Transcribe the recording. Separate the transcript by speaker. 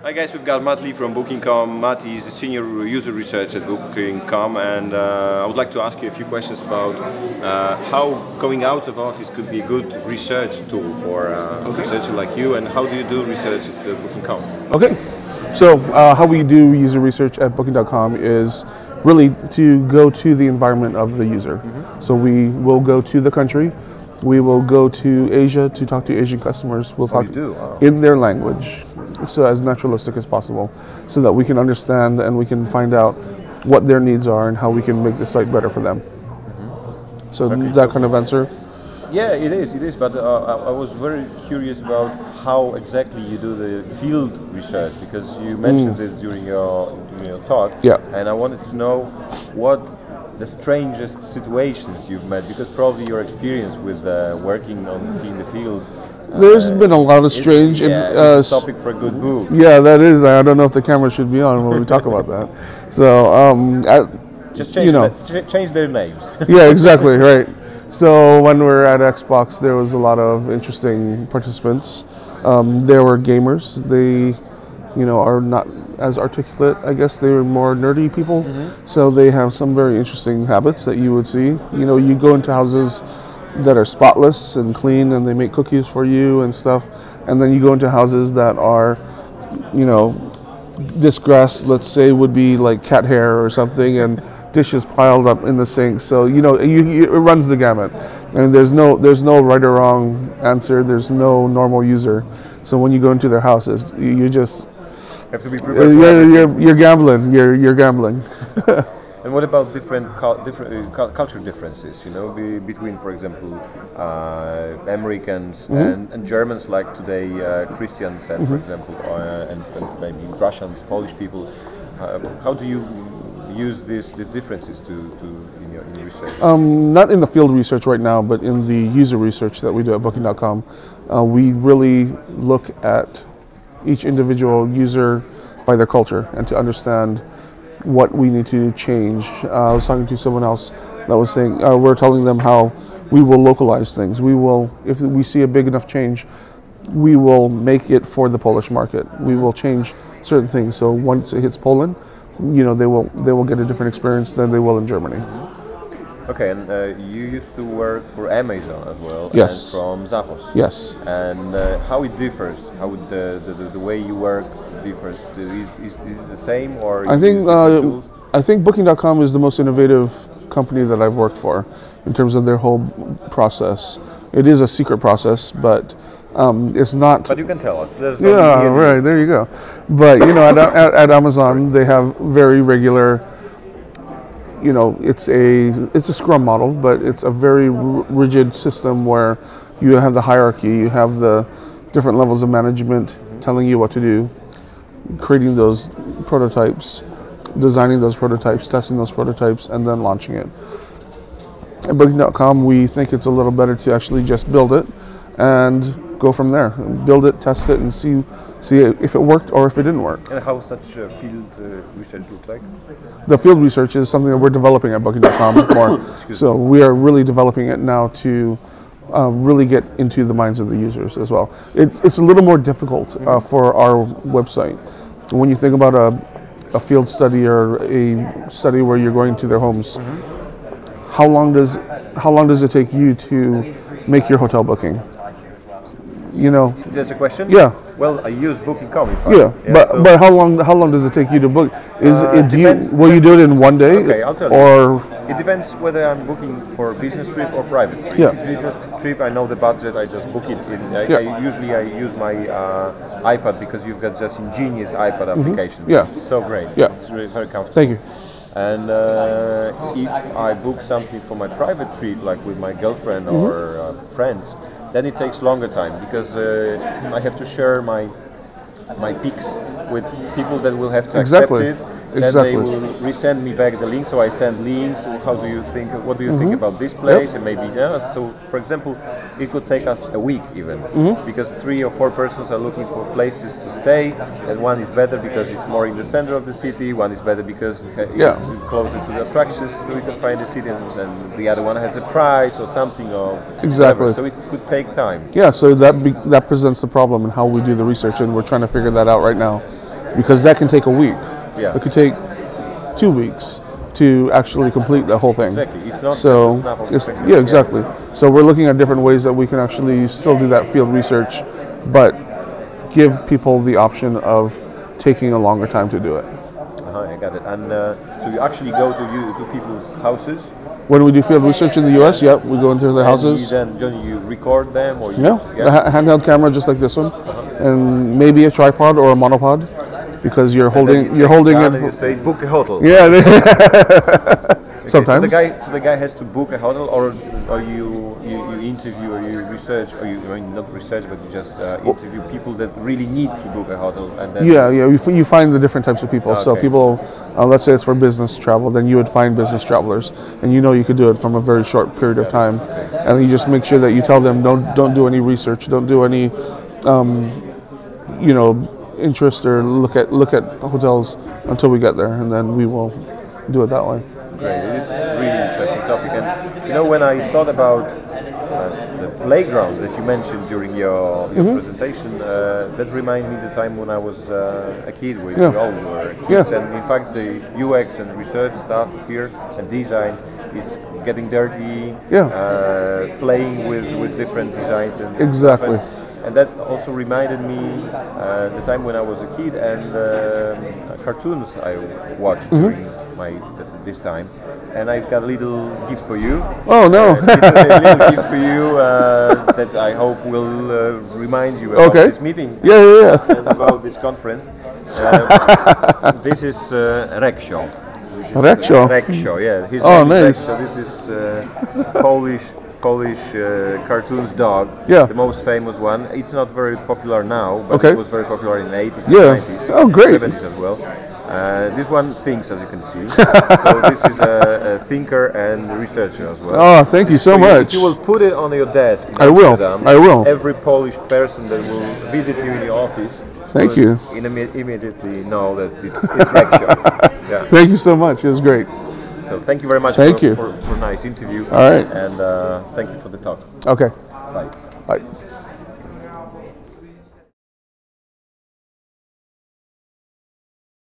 Speaker 1: Hi guys, we've got Matt Lee from Booking.com. Matt is a senior user research at Booking.com, and I would like to ask you a few questions about how going out of office could be a good research tool for a researcher like you, and how do you do research at Booking.com?
Speaker 2: Okay, so how we do user research at Booking.com is really to go to the environment of the user. So we will go to the country, we will go to Asia to talk to Asian customers. We'll talk in their language, so as naturalistic as possible, so that we can understand and we can find out what their needs are and how we can make the site better for them. So that kind of answer?
Speaker 1: Yeah, it is. But I was very curious about how exactly you do the field research, because you mentioned it during your talk.
Speaker 2: Yeah.
Speaker 1: And I wanted to know what the strangest situations you've met, because probably your experience with working in the field.
Speaker 2: There's been a lot of strange.
Speaker 1: It's a topic for a good book.
Speaker 2: Yeah, that is. I don't know if the camera should be on when we talk about that. So
Speaker 1: just change their names.
Speaker 2: Yeah, exactly, right. So when we were at Xbox, there was a lot of interesting participants. There were gamers. They, are not as articulate. I guess they were more nerdy people. So they have some very interesting habits that you would see. You go into houses that are spotless and clean, and they make cookies for you and stuff. And then you go into houses that are, this grass, let's say, would be like cat hair or something, and dishes piled up in the sink. So it runs the gamut, and there's no right or wrong answer. There's no normal user. So when you go into their houses, you just
Speaker 1: have to be prepared.
Speaker 2: You're gambling. You're gambling.
Speaker 1: And what about different culture differences? Between, for example, Americans and Germans, like today Christians, and for example, and maybe Russians, Polish people. How do you use these differences in your research?
Speaker 2: Not in the field research right now, but in the user research that we do at Booking.com, we really look at each individual user by their culture and to understand what we need to change. I was talking to someone else that was saying, we're telling them how we will localize things. We will, if we see a big enough change, we will make it for the Polish market. We will change certain things. So once it hits Poland, they will get a different experience than they will in Germany.
Speaker 1: Okay, and you used to work for Amazon as well,
Speaker 2: yes,
Speaker 1: and from Zappos.
Speaker 2: Yes.
Speaker 1: And how it differs? How would the way you work differs? Is it the same, or
Speaker 2: I think Booking.com is the most innovative company that I've worked for in terms of their whole process. It is a secret process, but it's not.
Speaker 1: But you can tell us.
Speaker 2: Right, there you go. But at Amazon, they have very regular. It's a Scrum model, but it's a very rigid system where you have the hierarchy, you have the different levels of management telling you what to do, creating those prototypes, designing those prototypes, testing those prototypes, and then launching it. At Booking.com, we think it's a little better to actually just build it and go from there. Build it, test it, and see if it worked or if it didn't work.
Speaker 1: And how such field research look like?
Speaker 2: The field research is something that we're developing at Booking.com more. So we are really developing it now to really get into the minds of the users as well. It's a little more difficult for our website. When you think about a field study or a study where you're going to their homes, how long does it take you to make your hotel booking?
Speaker 1: That's a question?
Speaker 2: Yeah.
Speaker 1: Well, I use Booking.com.
Speaker 2: But how long does it take you to book? Will you do it in one day?
Speaker 1: Okay, I'll tell you. It depends whether I'm booking for a business trip or private. If it's a business trip, I know the budget. I just book it. I usually use my iPad, because you've got just ingenious iPad application. Which is so great.
Speaker 2: Yeah.
Speaker 1: It's really very comfortable.
Speaker 2: Thank you.
Speaker 1: And if I book something for my private trip, like with my girlfriend or friends, then it takes longer time, because I have to share my pics with people that will have to accept it. Then they will resend me back the link, so I send links. What do you think about this place? And maybe, so for example, it could take us a week even, because 3 or 4 persons are looking for places to stay, and one is better because it's more in the center of the city, one is better because it's closer to the attractions, so we can find the city, and the other one has a price or something, or whatever. So it could take time.
Speaker 2: Yeah, so that presents the problem in how we do the research, and we're trying to figure that out right now. because that can take a week.
Speaker 1: Yeah.
Speaker 2: It could take 2 weeks to actually complete the whole thing.
Speaker 1: Exactly. It's not
Speaker 2: So,
Speaker 1: just a snap of the
Speaker 2: it's,
Speaker 1: finger.
Speaker 2: yeah, exactly. So we're looking at different ways that we can actually still do that field research, but give people the option of taking a longer time to do it.
Speaker 1: I got it. And so you actually go to people's houses.
Speaker 2: When we do field research in the U.S., yep, we go into their houses.
Speaker 1: And then you record them, or you,
Speaker 2: Yeah, a handheld camera just like this one, and maybe a tripod or a monopod, because you're holding it.
Speaker 1: And you say book a hotel.
Speaker 2: Yeah,
Speaker 1: Okay,
Speaker 2: sometimes.
Speaker 1: So the guy has to book a hotel, or you interview, or you research, or not research, but you just interview people that really need to book a hotel, and then
Speaker 2: Yeah. You find the different types of people. So
Speaker 1: Okay.
Speaker 2: people, let's say it's for business travel, then you would find business travelers, and you could do it from a very short period of time, and you just make sure that you tell them don't do any research, don't do any, interest or look at hotels until we get there, and then we will do it that way.
Speaker 1: Great. This is a really interesting topic. And when I thought about the playground that you mentioned during your presentation, that reminded me the time when I was a kid. We all were kids, and in fact the UX and research stuff here and design is getting dirty. Playing with different designs and
Speaker 2: Exactly.
Speaker 1: stuff. And that also reminded me the time when I was a kid and cartoons I watched during this time. And I've got a little gift for you.
Speaker 2: Oh no!
Speaker 1: It's a little gift for you that I hope will remind you about this meeting.
Speaker 2: Yeah.
Speaker 1: And about this conference. This is Reksio.
Speaker 2: Reksio.
Speaker 1: Reksio, yeah. His
Speaker 2: Oh,
Speaker 1: name is
Speaker 2: nice.
Speaker 1: Reksio. This is Polish cartoons dog.
Speaker 2: Yeah.
Speaker 1: The most famous one. It's not very popular now, but
Speaker 2: Okay.
Speaker 1: it was very popular in the 80s and
Speaker 2: Yeah.
Speaker 1: 90s.
Speaker 2: Oh, great.
Speaker 1: 70s as well. This one thinks, as you can see. So this is a thinker and researcher as well.
Speaker 2: Oh, thank you so much.
Speaker 1: If you will put it on your desk in
Speaker 2: I will.
Speaker 1: Amsterdam,
Speaker 2: I will.
Speaker 1: Every Polish person that will visit you in the office
Speaker 2: Thank
Speaker 1: will
Speaker 2: you.
Speaker 1: immediately know that it's Reksio. Yeah.
Speaker 2: Thank you so much. It was great.
Speaker 1: So thank you very much
Speaker 2: Thank you.
Speaker 1: for a nice interview.
Speaker 2: All right.
Speaker 1: And thank you for the talk.
Speaker 2: Okay.
Speaker 1: Bye.
Speaker 2: Bye.